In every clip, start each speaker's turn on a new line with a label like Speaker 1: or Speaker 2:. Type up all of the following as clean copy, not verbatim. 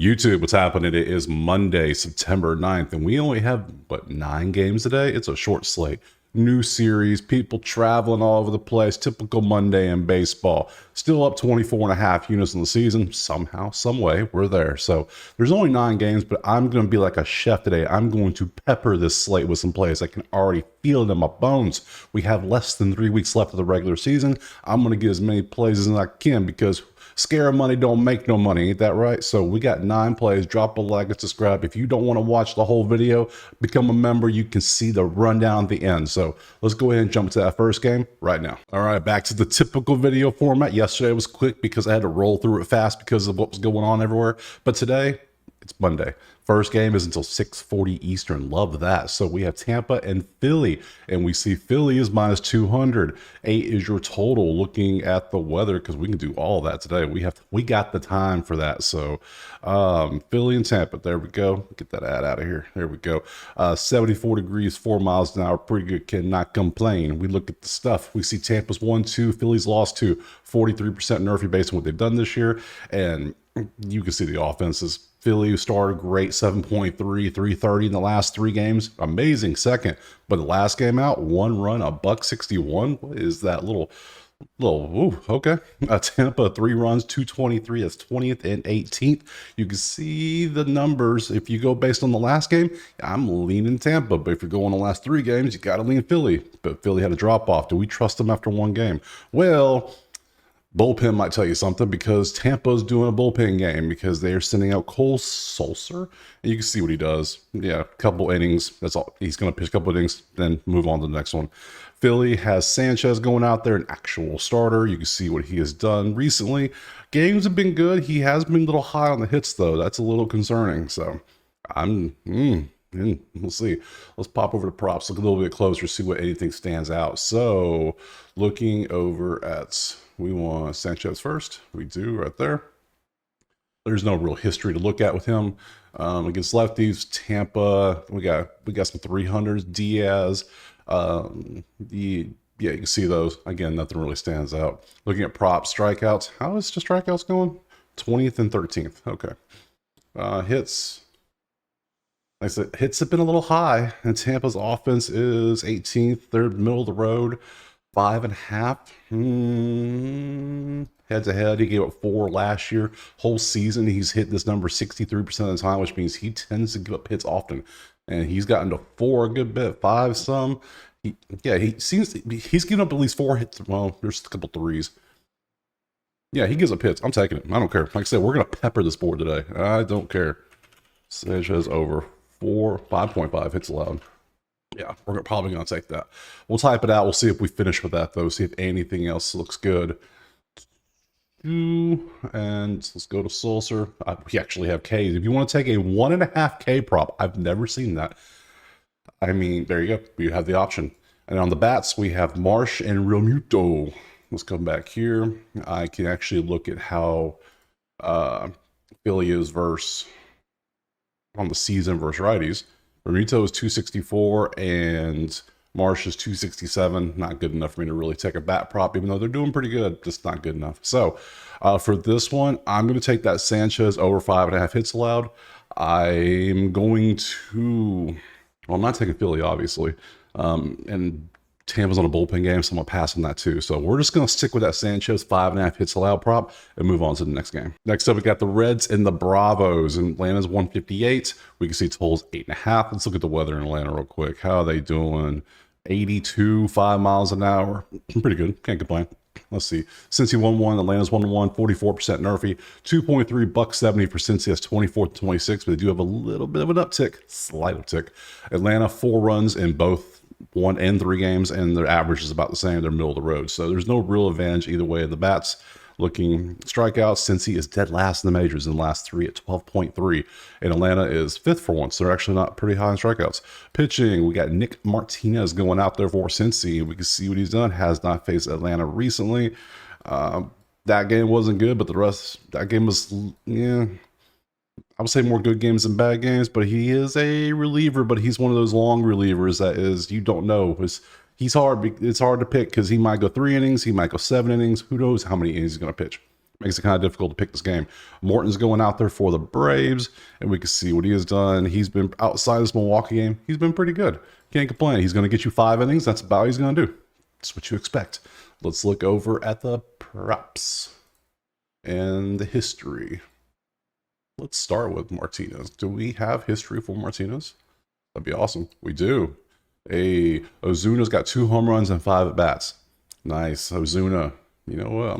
Speaker 1: YouTube, what's happening? It is Monday, September 9th, and we only have, what, 9 games today? It's a short slate. New series, people traveling all over the place, typical Monday in baseball. Still up 24.5 units in the season. Somehow, some way, we're there. So there's only 9 games, but I'm going to be like a chef today. I'm going to pepper this slate with some plays. I can already feel it in my bones. We have less than 3 weeks left of the regular season. I'm going to get as many plays as I can because scare money don't make no money, ain't that right? So we got 9 plays. Drop a like and subscribe. If you don't want to watch the whole video, become a member. You can see the rundown at the end. So let's go ahead and jump to that first game right now. All right, back to the typical video format. Yesterday was quick because I had to roll through it fast because of what was going on everywhere. But today, it's Monday. First game is until 6:40 Eastern. Love that. So we have Tampa and Philly, and we see Philly is minus 200. 8 is your total. Looking at the weather, because we can do all that today. We got the time for that. So Philly and Tampa. There we go. Get that ad out of here. There we go. 74 degrees, 4 miles an hour. Pretty good. Cannot complain. We look at the stuff. We see Tampa's 1-2. Philly's lost 2. 43% Murphy based on what they've done this year, and you can see the offenses. Philly started great, 7.3, 330 in the last 3 games. Amazing second. But the last game out, 1 run, a $161. What is that little, ooh, okay. Tampa, 3 runs, 223. That's 20th and 18th. You can see the numbers. If you go based on the last game, I'm leaning Tampa. But if you're going the last 3 games, you got to lean Philly. But Philly had a drop off. Do we trust them after 1 game? Well, bullpen might tell you something because Tampa's doing a bullpen game because they're sending out Cole Sulser, and you can see what he does. Yeah, a couple innings. That's all. He's going to pitch a couple innings, then move on to the next one. Philly has Sanchez going out there, an actual starter. You can see what he has done recently. Games have been good. He has been a little high on the hits, though. That's a little concerning. So we'll see. Let's pop over to props, look a little bit closer, see what anything stands out. So looking over at, we want Sanchez first. We do right there. There's no real history to look at with him. Against lefties, Tampa, we got some 300s. Diaz, yeah, you can see those. Again, nothing really stands out. Looking at props, strikeouts. How is the strikeouts going? 20th and 13th. Okay. Hits. Like I said, hits have been a little high, and Tampa's offense is 18th. They're middle of the road, 5.5. Head to head, he gave up 4 last year. Whole season, he's hit this number 63% of the time, which means he tends to give up hits often. And he's gotten to 4 a good bit, 5 some. He's given up at least 4 hits. Well, there's a couple 3s. Yeah, he gives up hits. I'm taking it. I don't care. Like I said, we're gonna pepper this board today. I don't care. Sanchez over 5.5 hits allowed. Yeah, we're probably going to take that. We'll type it out. We'll see if we finish with that, though. See if anything else looks good. And let's go to Sulser. We actually have Ks. If you want to take a 1.5 K prop, I've never seen that. I mean, there you go. You have the option. And on the bats, we have Marsh and Realmuto. Let's come back here. I can actually look at how Philly is on the season versus righties. Realmuto is 264 and Marsh is 267. Not good enough for me to really take a bat prop, even though they're doing pretty good. Just not good enough. So for this one, I'm going to take that Sanchez over 5.5 hits allowed. I'm going to, well, I'm not taking Philly, obviously. And Tampa's on a bullpen game, so I'm going to pass on that too. So we're just going to stick with that Sanchez 5.5 hits allowed prop and move on to the next game. Next up, we got the Reds and the Bravos. And Atlanta's 158. We can see totals 8.5. Let's look at the weather in Atlanta real quick. How are they doing? 82, 5 miles an hour. Pretty good. Can't complain. Let's see. Cincy 1-1, Atlanta's 1-1, 44% Murphy, 2.3, $170 for Cincy. That's 24-26, but they do have a little bit of an uptick, slight uptick. Atlanta, 4 runs in both 1 and 3 games, and their average is about the same. They're middle of the road, so there's no real advantage either way of the bats. Looking strikeouts, Cincy is dead last in the majors in the last 3 at 12.3, and Atlanta is 5th for once. They're actually not pretty high in strikeouts. Pitching, we got Nick Martinez going out there for Cincy. We can see what he's done. Has not faced Atlanta recently. That game wasn't good, but the rest, that game was, yeah, I would say more good games than bad games, but he is a reliever, but he's one of those long relievers that is, you don't know. He's hard. It's hard to pick because he might go 3 innings, he might go 7 innings. Who knows how many innings he's going to pitch. Makes it kind of difficult to pick this game. Morton's going out there for the Braves, and we can see what he has done. He's been outside this Milwaukee game. He's been pretty good. Can't complain. He's going to get you 5 innings. That's about what he's going to do. That's what you expect. Let's look over at the props and the history. Let's start with Martinez. Do we have history for Martinez? That'd be awesome. We do. Ozuna's got 2 home runs and 5 at bats. Nice, Ozuna. You know what?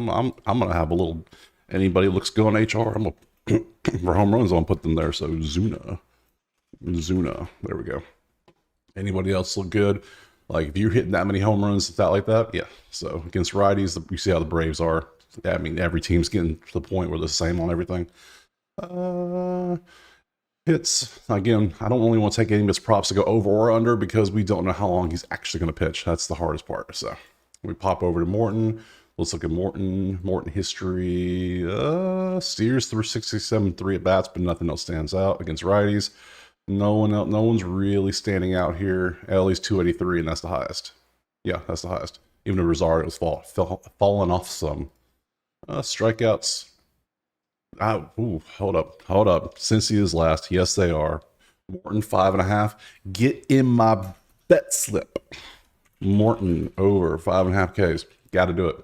Speaker 1: I'm gonna have a little. Anybody looks good on HR. I'm gonna for home runs. I'll put them there. So Zuna. There we go. Anybody else look good? Like if you're hitting that many home runs, that like that, yeah. So against righties, you see how the Braves are. I mean, every team's getting to the point where they're the same on everything. Hits again. I don't really want to take any of his props to go over or under because we don't know how long he's actually going to pitch. That's the hardest part. So we pop over to Morton. Let's look at Morton. Morton history. Steers through 67, 3 at bats, but nothing else stands out against righties. No one's really standing out here. At least 283, and that's the highest. Yeah, that's the highest. Even though Rosario's fallen off some. Strikeouts. Hold up. Cincy is last. Yes, they are. Morton 5.5. Get in my bet slip. Morton over 5.5 Ks. Got to do it.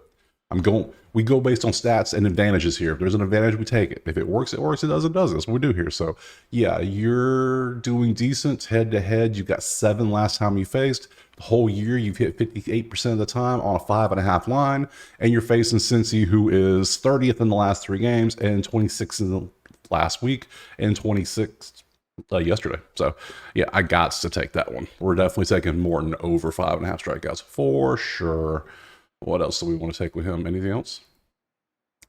Speaker 1: We go based on stats and advantages here. If there's an advantage, we take it. If it works, it works. It doesn't, That's what we do here. So yeah, you're doing decent head to head. You've got 7 last time you faced. The whole year, you've hit 58% of the time on a 5.5 line, and you're facing Cincy, who is 30th in the last 3 games and 26th in the last week and 26th yesterday. So yeah, I got to take that one. We're definitely taking Morton over 5.5 strikeouts for sure. What else do we want to take with him? Anything else?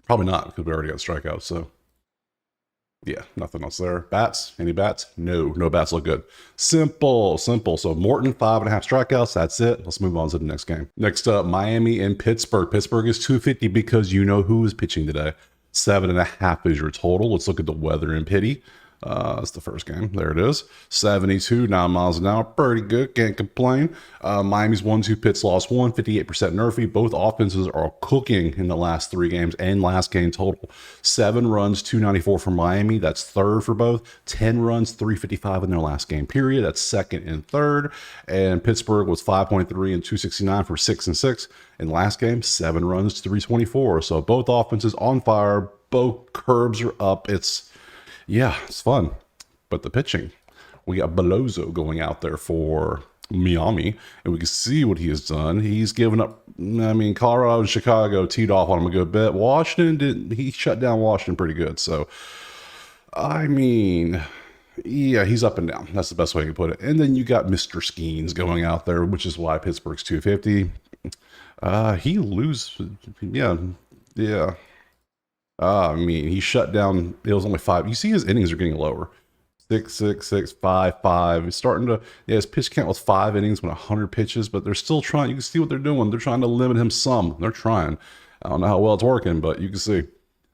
Speaker 1: Probably not, because we already got strikeouts. So yeah, nothing else there. Bats? Any bats? No bats look good. Simple. So Morton, 5.5 strikeouts. That's it. Let's move on to the next game. Next up, Miami and Pittsburgh. Pittsburgh is 250 because you know who is pitching today. 7.5 is your total. Let's look at the weather in Pity. That's the first game. There it is. 72, 9 miles an hour. Pretty good. Can't complain. Miami's 1-2 Pitts lost 1, 58% nerfy. Both offenses are cooking in the last 3 games and last game total. 7 runs, 294 for Miami. That's third for both. 10 runs, 355 in their last game period. That's second and third. And Pittsburgh was 5.3 and 269 for 6 and 6. In last game, 7 runs, 324. So both offenses on fire. Both curbs are up. Yeah, it's fun. But the pitching, we got Belozo going out there for Miami, and we can see what he has done. He's given up, Colorado and Chicago teed off on him a good bit. He shut down Washington pretty good. So, yeah, he's up and down. That's the best way to put it. And then you got Mr. Skeens going out there, which is why Pittsburgh's 250. He loses, yeah. He shut down. It was only 5. You see his innings are getting lower. 6, 6, 6, 5, 5. He's starting to, his pitch count was 5 innings when 100 pitches, but they're still trying. You can see what they're doing. They're trying to limit him some. They're trying. I don't know how well it's working, but you can see.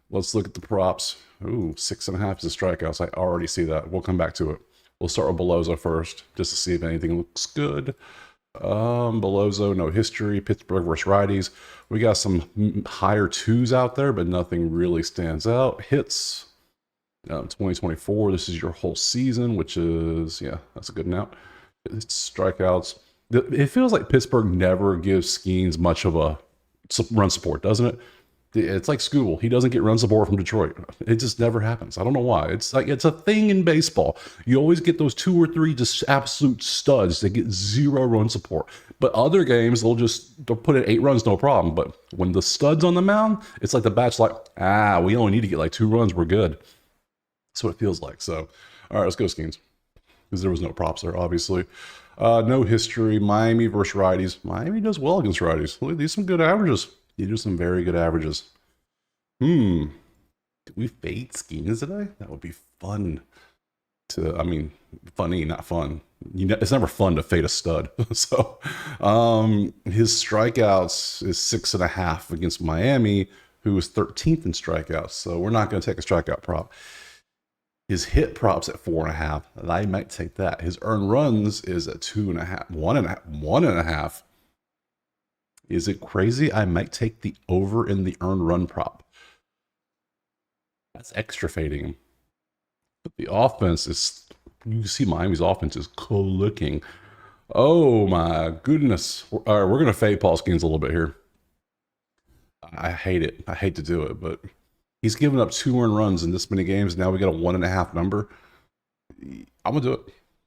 Speaker 1: Let's look at the props. Ooh, 6.5 is a strikeouts. I already see that. We'll come back to it. We'll start with Belozo first, just to see if anything looks good. Belozo, no history. Pittsburgh versus righties. We got some higher 2s out there, but nothing really stands out. Hits, 2024. This is your whole season, which is, yeah, that's a good amount. It's strikeouts. It feels like Pittsburgh never gives Skeens much of a run support, doesn't it? It's like Scooble. He doesn't get run support from Detroit. It just never happens. I don't know why. It's a thing in baseball. You always get those 2 or 3 just absolute studs that get 0 run support. But other games, they'll put in 8 runs, no problem. But when the stud's on the mound, it's like the bat's like, we only need to get like 2 runs. We're good. That's what it feels like. So, all right, let's go Skeens. Because there was no props there, obviously. No history. Miami versus righties. Miami does well against righties. Look, these some good averages. You do some very good averages. Do we fade Skeens today? That would be fun. Funny, not fun. It's never fun to fade a stud. So, his strikeouts is 6.5 against Miami, who is 13th in strikeouts. So we're not going to take a strikeout prop. His hit props at 4.5. I might take that. His earned runs is at 2.5, 1.5. Is it crazy? I might take the over in the earned run prop. That's extra fading him. But the offense is, you can see Miami's offense is clicking. Oh my goodness. All right, we're going to fade Paul Skeens a little bit here. I hate it. I hate to do it, but he's given up 2 earned runs in this many games. Now we got a 1.5 number. I'm going to do it.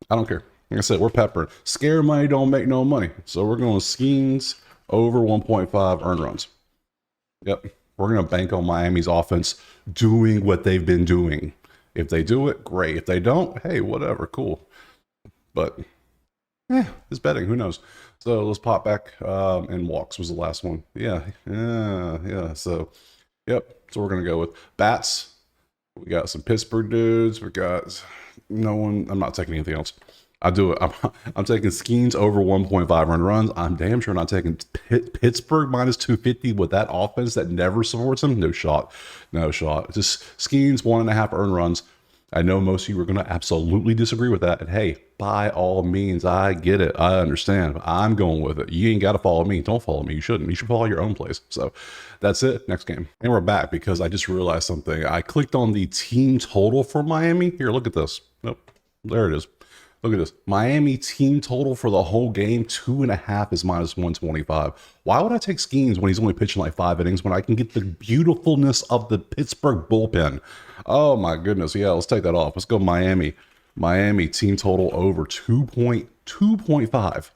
Speaker 1: I don't care. Like I said, we're peppering. Scare money don't make no money. So we're going Skeens over 1.5 earned runs. Yep. We're going to bank on Miami's offense doing what they've been doing. If they do it, great. If they don't, hey, whatever, cool. But it's betting. Who knows? So let's pop back. And walks was the last one. Yeah. So, yep. So we're going to go with bats. We got some Pittsburgh dudes. We got no one. I'm not taking anything else. I do it. I'm taking Skeens over 1.5 earned runs. I'm damn sure not taking Pittsburgh minus 250 with that offense that never supports them. No shot. No shot. Just Skeens 1.5 earned runs. I know most of you are going to absolutely disagree with that. And hey, by all means, I get it. I understand. I'm going with it. You ain't got to follow me. Don't follow me. You shouldn't. You should follow your own plays. So that's it. Next game. And we're back because I just realized something. I clicked on the team total for Miami. Here, look at this. Nope. There it is. Look at this. Miami team total for the whole game, 2.5 is minus 125. Why would I take Skeens when he's only pitching like 5 innings when I can get the beautifulness of the Pittsburgh bullpen? Oh my goodness. Yeah, let's take that off. Let's go Miami. Miami team total over 2.5.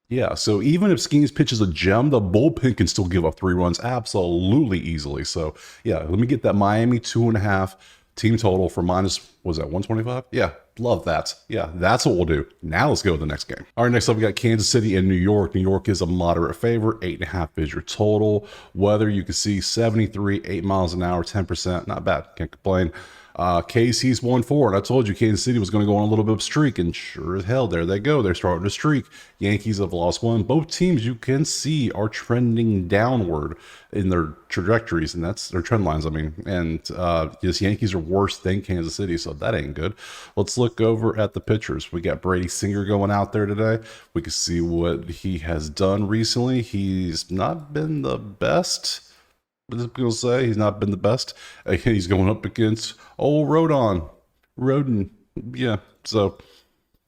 Speaker 1: Yeah, so even if Skeens pitches a gem, the bullpen can still give up 3 runs absolutely easily. So yeah, let me get that Miami 2.5 team total for minus, was that 125? Yeah, love that. Yeah, that's what we'll do. Now let's go to the next game. All right, next up we got Kansas City and New York. New York is a moderate favorite, 8.5 is your total. Weather, you can see 73, 8 miles an hour, 10%. Not bad, can't complain. KC's 1-4, and I told you Kansas City was going to go on a little bit of streak, and sure as hell, there they go. They're starting to streak. Yankees have lost 1. Both teams you can see are trending downward in their trajectories, and that's their trend lines. I mean, and yes, Yankees are worse than Kansas City, so that ain't good. Let's look over at the pitchers. We got Brady Singer going out there today. We can see what he has done recently. He's not been the best. People say he's not been the best. He's going up against old Rodon. Yeah. So,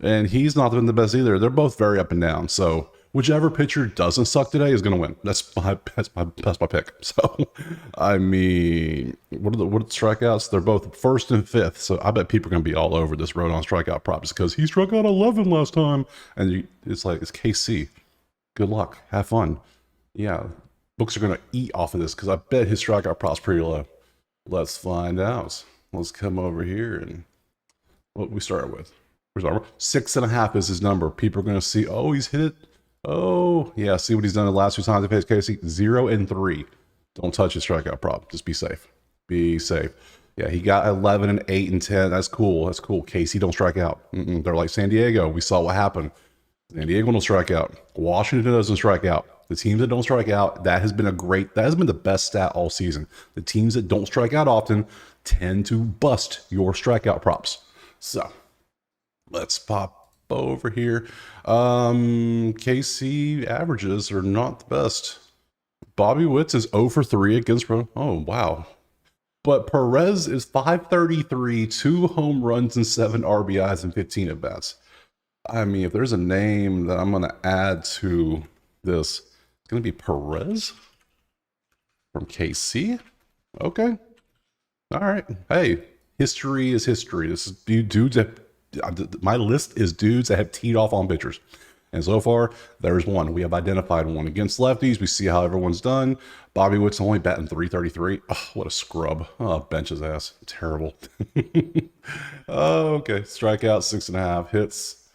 Speaker 1: and he's not been the best either. They're both very up and down. So whichever pitcher doesn't suck today is going to win. That's my pick. So, I mean, what are the strikeouts? They're both 1st and 5th. So I bet people are going to be all over this Rodon strikeout prop just because he struck out 11 last time. And it's like, it's KC. Good luck. Have fun. Yeah. Books are going to eat off of this because I bet his strikeout prop's pretty low. Let's find out. Let's come over here and what we started with. 6.5 is his number. People are going to see, oh, he's hit it. Oh, yeah. See what he's done the last 2 times he faced Casey? 0 and 3. Don't touch his strikeout prop. Just be safe. Be safe. Yeah, he got 11 and 8 and 10. That's cool. That's cool. Casey don't strike out. They're like San Diego. We saw what happened. San Diego don't strike out. Washington doesn't strike out. The teams that don't strike out, that has been the best stat all season. The teams that don't strike out often tend to bust your strikeout props. So let's pop over here. KC averages are not the best. Bobby Witts is 0 for 3 against Pro. Oh, wow. But Perez is 533, 2 home runs and 7 RBIs and 15 at bats. I mean, if there's a name that I'm going to add to this, it's going to be Perez from KC. Okay. All right. Hey, history is history. This is dudes that, my list is dudes that have teed off on pitchers. And so far, there's one. We have identified one. Against lefties, we see how everyone's done. Bobby Witt's only batting 333. Oh, what a scrub. Oh, bench his ass. Terrible. Oh, okay. Strikeout, 6.5. Hits.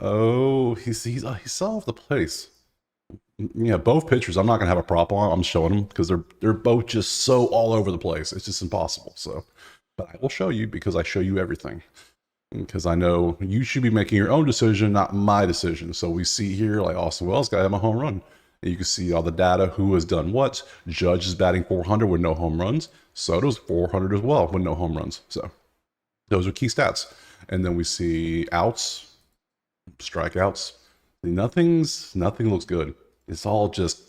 Speaker 1: Oh, he's all over the place. Yeah, both pitchers, I'm not going to have a prop on. I'm showing them because they're both just so all over the place. It's just impossible. So, but I will show you because I show you everything. Because I know you should be making your own decision, not my decision. So we see here, like Austin Wells got him a home run. And you can see all the data, who has done what. Judge is batting 400 with no home runs. Soto's 400 as well with no home runs. So those are key stats. And then we see outs, strikeouts. Nothing looks good. It's all just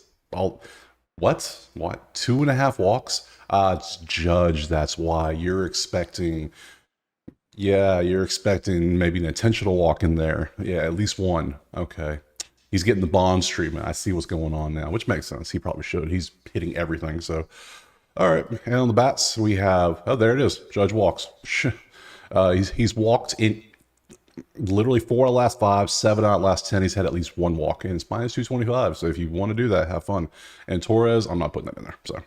Speaker 1: What? 2.5 walks? It's Judge. That's why you're expecting. Yeah, you're expecting maybe an intentional walk in there. Yeah, at least one. Okay. He's getting the Bonds treatment. I see what's going on now, which makes sense. He probably should. He's hitting everything. So, all right. And on the bats, we have. Oh, there it is. Judge walks. He's walked in literally 4 out of the last 5, 7 out of the last 10. He's had at least one walk, and it's minus 225. So if you want to do that, have fun. And Torres, I'm not putting that in there. So,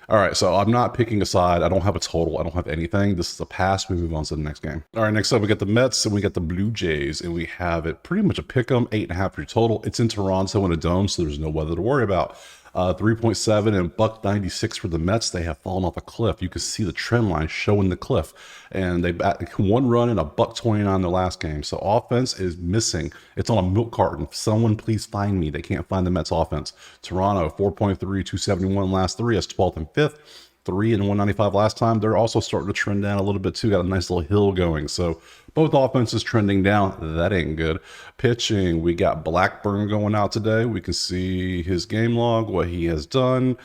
Speaker 1: all right. So I'm not picking a side. I don't have a total. I don't have anything. This is a pass. We move on to the next game. All right. Next up, we got the Mets and we got the Blue Jays, and we have it pretty much a pick 'em, 8.5 for your total. It's in Toronto in a dome, so there's no weather to worry about. 3.7 and buck 96 for the Mets. They have fallen off a cliff. You can see the trend line showing the cliff, and they bat 1 run and a buck 29 in their last game. So offense is missing. It's on a milk carton. Someone please find me. They can't find the Mets offense. Toronto 4.3, 271 last 3. That's 12th and 5th. 3 and 195 last time. They're also starting to trend down a little bit too. Got a nice little hill going. So both offenses trending down. That ain't good. Pitching, we got Blackburn going out today. We can see his game log, what he has done.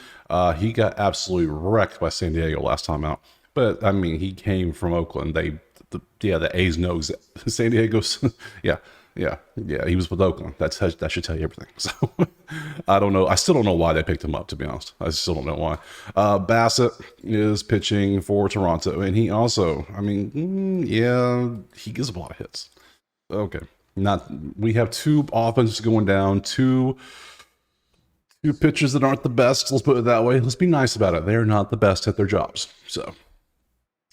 Speaker 1: He got absolutely wrecked by San Diego last time out. But I mean, he came from Oakland. The A's know San Diego's. Yeah. He was with Oakland. That should tell you everything. So I don't know. I still don't know why they picked him up, to be honest. I still don't know why. Bassett is pitching for Toronto, and he also, I mean, he gives up a lot of hits. Okay. We have 2 offenses going down, two pitchers that aren't the best. Let's put it that way. Let's be nice about it. They're not the best at their jobs. So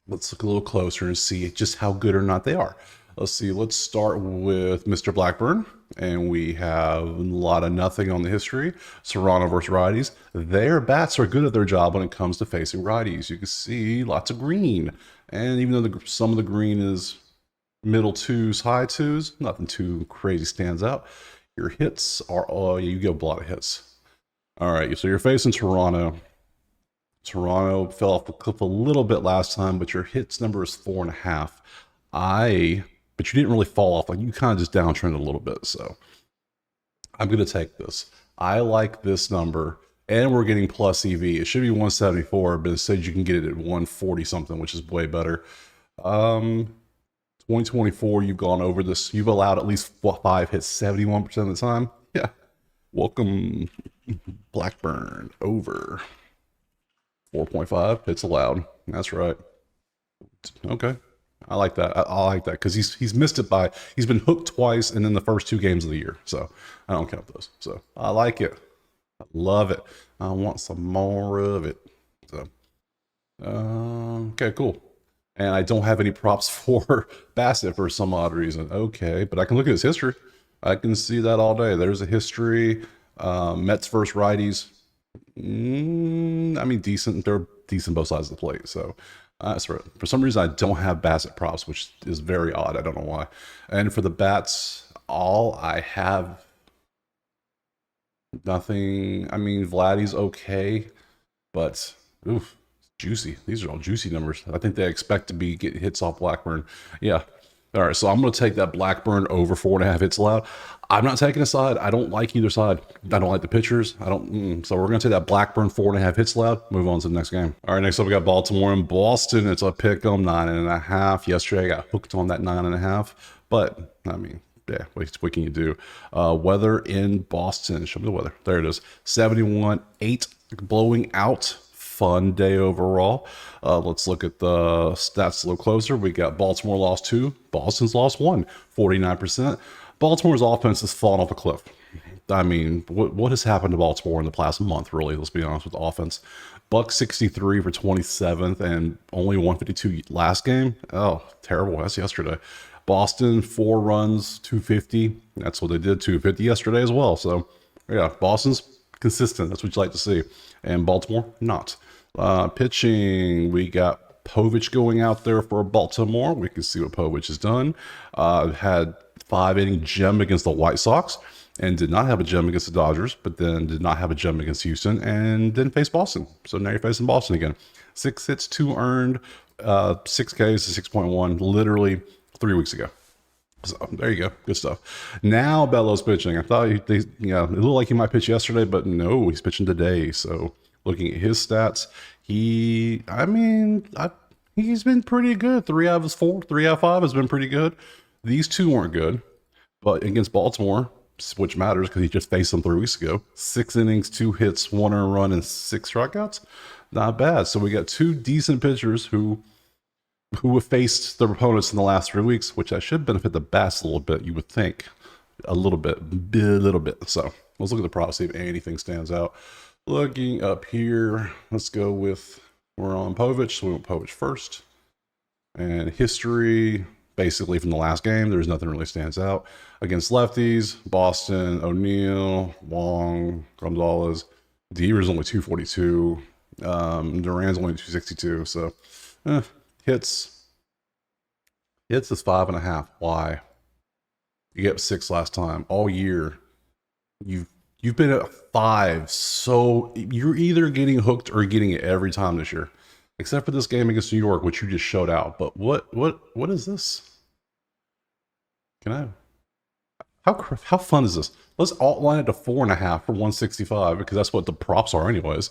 Speaker 1: let's look a little closer and see just how good or not they are. Let's see. Let's start with Mr. Blackburn, and we have a lot of nothing on the history. Toronto versus righties. Their bats are good at their job when it comes to facing righties. You can see lots of green, and even though some of the green is middle 2s, high 2s, nothing too crazy stands out. Your hits are, you get a lot of hits. All right, so you're facing Toronto. Toronto fell off the cliff a little bit last time, but your hits number is 4.5. But you didn't really fall off. Like, you kind of just downtrended a little bit. So I'm going to take this. I like this number, and we're getting plus EV. It should be 174, but it said you can get it at 140 something, which is way better. 2024, you've gone over this. You've allowed at least 5 hits 71% of the time. Yeah. Welcome, Blackburn, over 4.5 hits allowed. That's right. Okay. I like that. I like that because he's missed it he's been hooked twice and in the first 2 games of the year. So I don't count those. So I like it. I love it. I want some more of it. So okay, cool. And I don't have any props for Bassett for some odd reason. Okay, but I can look at his history. I can see that all day. There's a history. Mets versus righties. I mean, decent. They're decent both sides of the plate. So. For some reason, I don't have Bassett props, which is very odd. I don't know why. And for the bats, all I have, nothing. I mean, Vladdy's okay, but oof, juicy. These are all juicy numbers. I think they expect to get hits off Blackburn. Yeah. All right, so I'm going to take that Blackburn over 4.5 hits allowed. I'm not taking a side. I don't like either side. I don't like the pitchers. So we're going to take that Blackburn 4.5 hits allowed. Move on to the next game. All right, next up we got Baltimore and Boston. It's a pick 'em 9.5. Yesterday I got hooked on that 9.5, but I mean, yeah, what can you do? Weather in Boston. Show me the weather. There it is. 71, 8 blowing out. Fun day overall. Let's look at the stats a little closer. We got Baltimore lost 2, Boston's lost 1, 49%. Baltimore's offense has fallen off a cliff. I mean, what has happened to Baltimore in the past month, really? Let's be honest with the offense. Buck 63 for 27th and only 152 last game. Oh, terrible. That's yesterday. Boston, 4 runs, 250. That's what they did, 250 yesterday as well. So, yeah, Boston's consistent. That's what you like to see. And Baltimore, not. Pitching, we got Povich going out there for Baltimore. We can see what Povich has done. Had 5-inning gem against the White Sox and did not have a gem against the Dodgers, but then did not have a gem against Houston and didn't face Boston. So now you're facing Boston again. 6 hits, 2 earned, 6 Ks to 6.1, literally 3 weeks ago. So there you go. Good stuff. Now Bello's pitching. I thought it looked like he might pitch yesterday, but no, he's pitching today. So looking at his stats, he's been pretty good. 3 out of his 4, 3 out of 5 has been pretty good. These two weren't good, but against Baltimore, which matters because he just faced them 3 weeks ago, 6 innings, 2 hits, 1 earned run, and 6 strikeouts. Not bad. So we got 2 decent pitchers who have faced their opponents in the last 3 weeks, which I should benefit the bats a little bit, you would think. A little bit. So let's look at the props, see if anything stands out. Looking up here, let's go with, we're on Povich, so we want Povich first. And history, basically from the last game, there's nothing really stands out. Against lefties, Boston, O'Neill, Wong, Gonzalez. Deaver's only 242. Duran's only 262. So, hits is 5.5. Why? You get 6 last time. All year, you've been at 5. So you're either getting hooked or getting it every time this year, except for this game against New York, which you just showed out. But what is this? How fun is this? Let's outline it to 4.5 for 165 because that's what the props are anyways.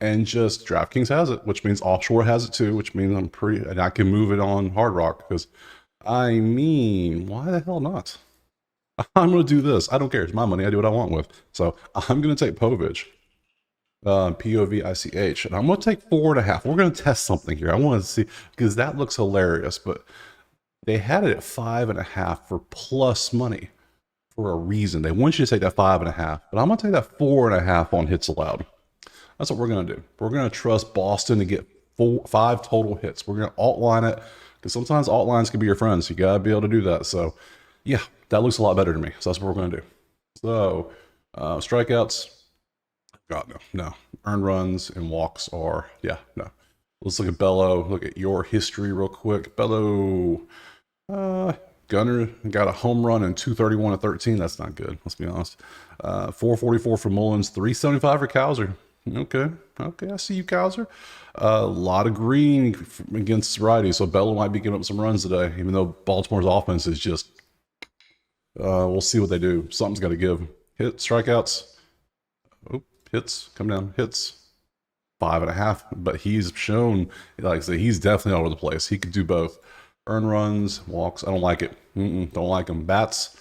Speaker 1: And just DraftKings has it, which means Offshore has it too, which means and I can move it on Hard Rock because, why the hell not? I'm going to do this. I don't care. It's my money. I do what I want with. So I'm going to take Povich, Povich, and I'm going to take 4.5. We're going to test something here. I want to see because that looks hilarious, but they had it at 5.5 for plus money for a reason. They want you to take that 5.5, but I'm going to take that 4.5 on hits allowed. That's what we're going to do. We're going to trust Boston to get 5 total hits. We're going to alt line it because sometimes alt lines can be your friends. You got to be able to do that. So, yeah, that looks a lot better to me. So that's what we're going to do. So, strikeouts, God, no. Earned runs and walks are, no. Let's look at Bello. Look at your history real quick. Bello, Gunner got a home run in 231 to 13. That's not good. Let's be honest. 444 for Mullins, 375 for Cowser. Okay, I see you, Cowser. A lot of green against righty, so Bello might be giving up some runs today, even though Baltimore's offense is just, we'll see what they do. Something's got to give. Strikeouts. Oh, hits, come down, hits. 5.5, but he's shown, like I say, he's definitely all over the place. He could do both. Earned runs, walks, I don't like it. Don't like them. Bats,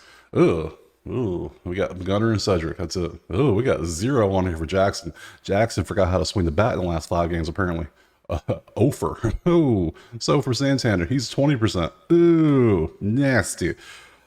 Speaker 1: Ooh, we got Gunner and Cedric. That's it. Ooh, we got 0 on here for Jackson. Jackson forgot how to swing the bat in the last 5 games, apparently. Ofer. Ooh. So for Santander, he's 20%. Ooh, nasty.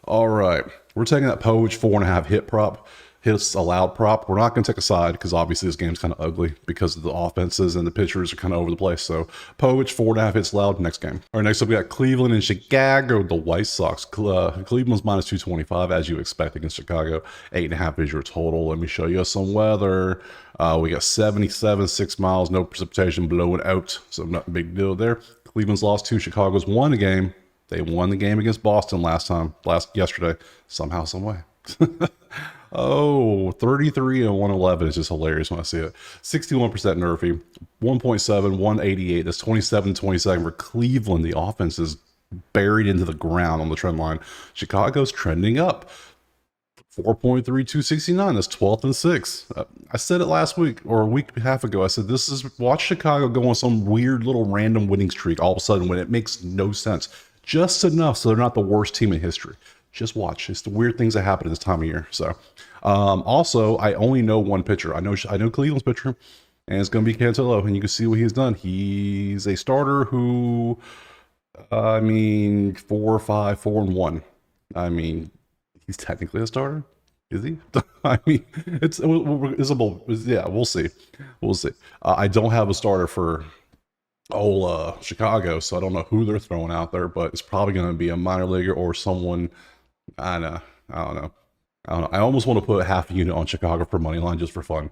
Speaker 1: All right. We're taking that Povich 4.5 hit prop. Hits allowed prop. We're not going to take a side because obviously this game's kind of ugly because of the offenses and the pitchers are kind of over the place. So Povich 4.5 hits allowed. Next game. All right, next up we got Cleveland and Chicago. The White Sox. Cleveland's minus 225 as you expect against Chicago. 8.5 is your total. Let me show you some weather. We got 77, 6 miles, no precipitation, blowing out. So not a big deal there. Cleveland's lost 2. Chicago's won a game. They won the game against Boston yesterday. Somehow, some way. Oh, 33 and 111 is just hilarious when I see it. 61% nerfy, 1.7, 188. That's 27 for Cleveland. The offense is buried into the ground on the trend line. Chicago's trending up. 4.3, 269. That's 12th and 6th. I said it last week or a week and a half ago. I said, watch Chicago go on some weird little random winning streak all of a sudden when it makes no sense. Just enough so they're not the worst team in history. Just watch. It's the weird things that happen at this time of year. So, also, I only know one pitcher. I know Cleveland's pitcher, and it's going to be Cantillo, and you can see what he's done. He's a starter who, 4-5, 4-1. He's technically a starter. Is he? It's visible. Yeah, we'll see. I don't have a starter for Chicago, so I don't know who they're throwing out there, but it's probably going to be a minor leaguer or someone. I don't know. I almost want to put half a unit on Chicago for money line just for fun,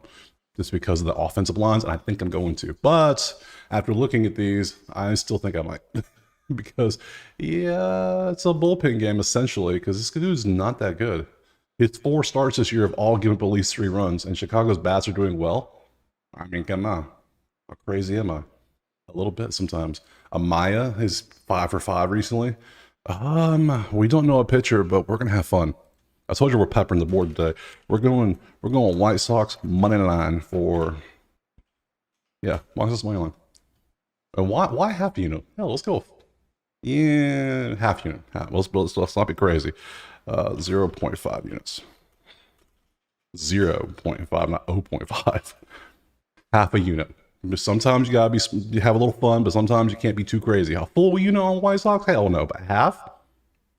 Speaker 1: just because of the offensive lines, and I think I'm going to. But after looking at these, I still think I might. Because, it's a bullpen game, essentially, because this dude's not that good. His 4 starts this year have all given up at least 3 runs, and Chicago's bats are doing well. Come on. How crazy am I? A little bit sometimes. Amaya is 5 for 5 recently. We don't know a pitcher, but we're gonna have fun. I told you we're peppering the board today. We're going White Sox money line for White Sox money line. And why half unit? Hell, let's go. Yeah, half unit. Let's not be crazy. 0.5 units. 0.5, not 0.5. Half a unit. Sometimes you gotta have a little fun, but sometimes you can't be too crazy. A full unit on White Sox? Hell no, but half?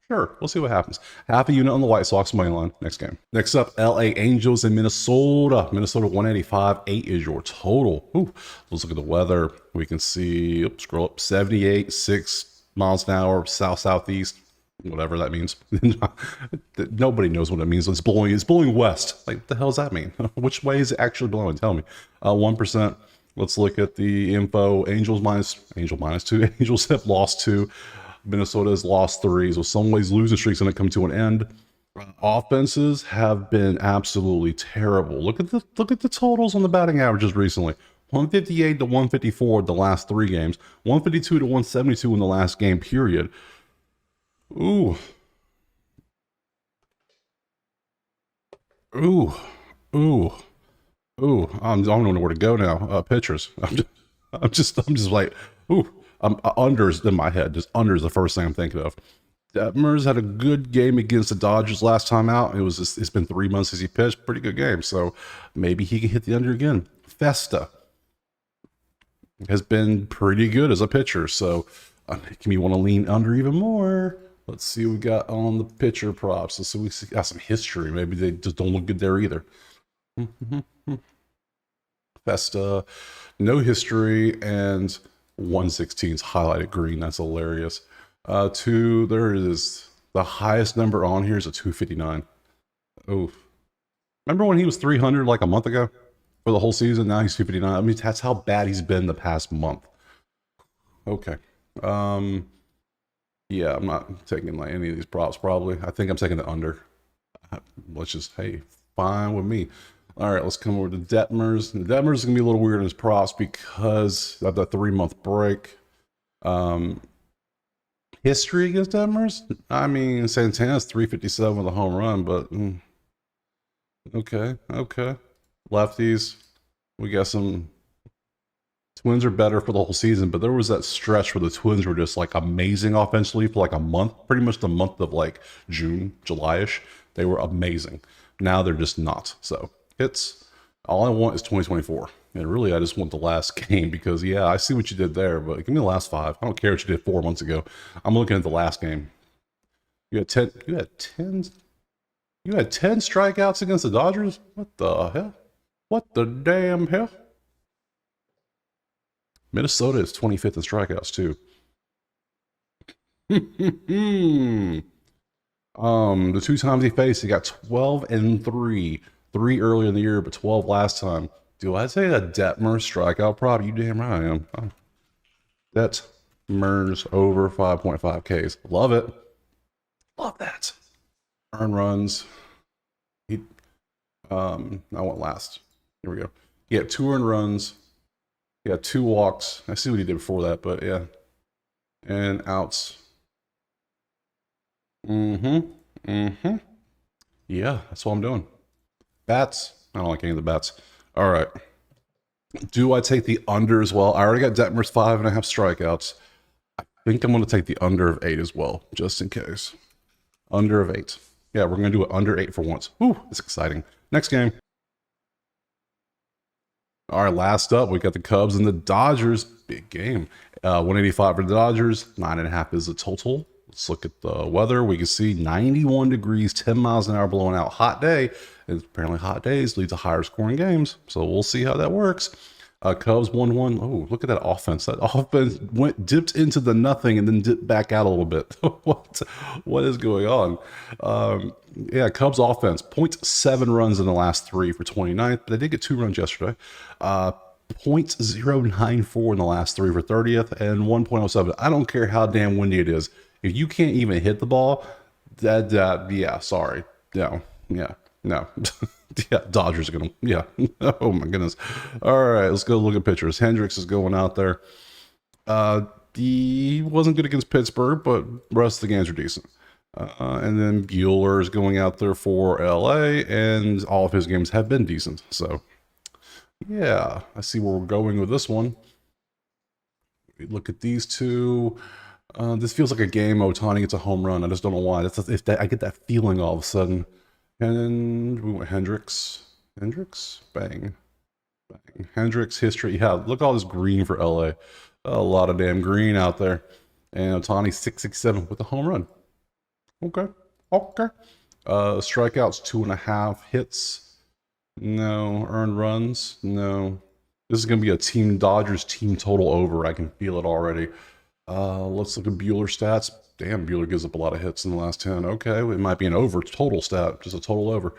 Speaker 1: Sure, we'll see what happens. Half a unit on the White Sox money line. Next game. Next up, LA Angels in Minnesota. Minnesota 185. 8 is your total. Ooh, let's look at the weather. We can see, scroll up, 78, 6 miles an hour, south-southeast, whatever that means. Nobody knows what it means. It's blowing west. Like, what the hell does that mean? Which way is it actually blowing? Tell me. 1%. Let's look at the info. Angels minus 2. Angels have lost 2. Minnesota has lost 3. So some ways losing streaks going to come to an end. Offenses have been absolutely terrible. Look at the totals on the batting averages recently. 158 to 154 the last 3 games. 152 to 172 in the last game period. Ooh. Ooh. Ooh. Ooh. I don't know where to go now. Pitchers. I'm just like, ooh. Unders in my head. Just unders the first thing I'm thinking of. Detmers had a good game against the Dodgers last time out. It's been 3 months since he pitched. Pretty good game. So maybe he can hit the under again. Festa has been pretty good as a pitcher. So can you want to lean under even more? Let's see what we got on the pitcher props. Let's see, we got some history. Maybe they just don't look good there either. Festa, no history, and 116's highlighted green. That's hilarious. There it is. The highest number on here is a 259. Oh, remember when he was 300 like a month ago for the whole season? Now he's 259. I mean, that's how bad he's been the past month. Okay. Yeah, I'm not taking like any of these props probably. I think I'm taking the under. Let's just, hey, fine with me. All right, let's come over to Detmers. Detmers is going to be a little weird in his props because of the 3-month break. History against Detmers? I mean, Santana's 357 with a home run, but okay. Lefties, we got some. Twins are better for the whole season, but there was that stretch where the Twins were just like amazing offensively for like a month, pretty much the month of like June, July-ish. They were amazing. Now they're just not. So it's all I want is 2024. And really, I just want the last game because, yeah, I see what you did there, but give me the last 5. I don't care what you did 4 months ago. I'm looking at the last game. You had 10 strikeouts against the Dodgers? What the hell? What the damn hell? Minnesota is 25th in strikeouts too. The 2 times he faced, he got 12 and 3. 3 earlier in the year, but 12 last time. Do I say a Detmers strikeout prop? You damn right I am. Detmers over 5.5 Ks. Love it. Love that. Earn runs. I went last. Here we go. Yeah, 2 earned runs. Yeah, 2 walks. I see what he did before that, but yeah. And outs. Yeah, that's what I'm doing. Bats. I don't like any of the bats. All right. Do I take the under as well? I already got Detmers 5.5 strikeouts. I think I'm going to take the under of 8 as well, just in case. Under of 8. Yeah, we're going to do it under 8 for once. Ooh, it's exciting. Next game. All right, last up, we got the Cubs and the Dodgers. Big game. 185 for the Dodgers. 9.5 is the total. Let's look at the weather. We can see 91 degrees, 10 miles an hour blowing out. Hot day. And apparently hot days lead to higher scoring games. So we'll see how that works. Cubs 1-1. Oh, look at that offense. That offense dipped into the nothing and then dipped back out a little bit. What is going on? Yeah, Cubs offense, 0.7 runs in the last 3 for 29th, but they did get 2 runs yesterday. 0.094 in the last 3 for 30th, and 1.07. I don't care how damn windy it is. If you can't even hit the ball, yeah, sorry. No. Yeah, Dodgers are going to, yeah. Oh, my goodness. All right, let's go look at pitchers. Hendricks is going out there. Yeah, He wasn't good against Pittsburgh, but the rest of the games are decent. And then Bueller is going out there for LA, and all of his games have been decent. So, yeah, I see where we're going with this one. Look at these two. This feels like a game. Ohtani gets a home run. I just don't know why. I get that feeling all of a sudden. And then we went Hendricks. Bang. Hendricks history. Yeah, look at all this green for LA. A lot of damn green out there. And Ohtani 667 with a home run. Okay. Strikeouts 2.5. Hits. No. Earned runs. No. This is going to be a team Dodgers team total over. I can feel it already. Let's look at Bueller stats. Damn, Bueller gives up a lot of hits in the last 10. Okay, it might be an over total stat, just a total over.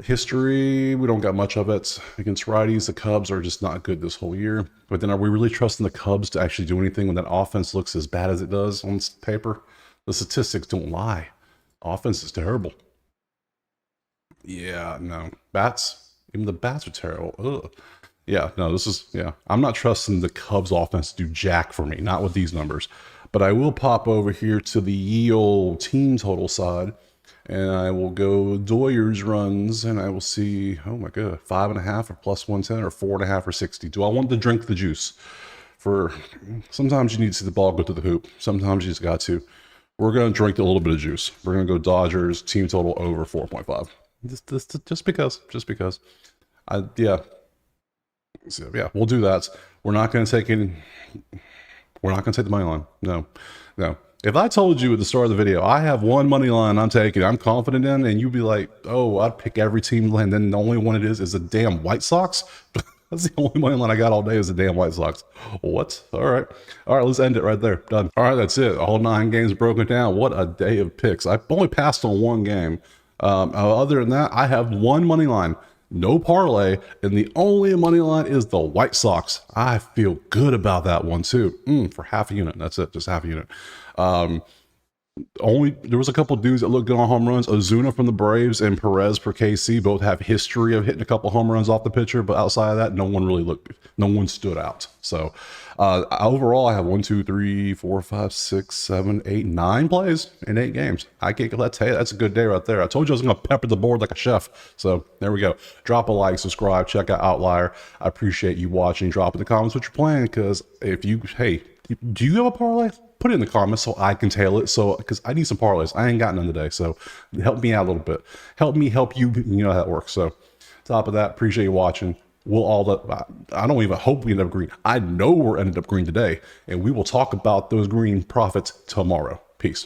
Speaker 1: History, we don't got much of it. Against righties, the Cubs are just not good this whole year. But then are we really trusting the Cubs to actually do anything when that offense looks as bad as it does on paper? The statistics don't lie. Offense is terrible. Yeah, no. Bats, even the bats are terrible. Ugh. Yeah, no, I'm not trusting the Cubs offense to do jack for me, not with these numbers. But I will pop over here to the ye old team total side, and I will go Doyers runs, and I will see, oh my god, 5.5 or plus 110 or 4.5 or 60. Do I want to drink the juice? Sometimes you need to see the ball go to the hoop. Sometimes you just got to. We're going to drink a little bit of juice. We're going to go Dodgers team total over 4.5. Just because. So yeah, we'll do that. We're not going to take the money line. No. If I told you at the start of the video, I have one money line I'm taking, I'm confident in, and you'd be like, oh, I'd pick every team, and then the only one it is the damn White Sox. That's the only money line I got all day is the damn White Sox. What? All right, let's end it right there. Done. All right, that's it. All 9 games broken down. What a day of picks. I only passed on one game. Other than that, I have one money line. No parlay, and the only money line is the White Sox. I feel good about that one too. For half a unit. That's it, just half a unit. There was a couple dudes that looked good on home runs. Ozuna from the Braves and Perez for KC both have history of hitting a couple home runs off the pitcher, but outside of that, no one stood out. So overall, I have 1, 2, 3, 4, 5, 6, 7, 8, 9 plays in 8 games. I can't let tell you, that's a good day right there. I told you I was going to pepper the board like a chef. So there we go. Drop a like, subscribe, check out Outlier. I appreciate you watching. Drop in the comments what you're playing, because do you have a parlay? Put it in the comments so I can tail it. Because I need some parlays. I ain't got none today. So help me out a little bit. Help me help you. You know how that works. So top of that, appreciate you watching. I don't even hope we end up green. I know we're ended up green today. And we will talk about those green profits tomorrow. Peace.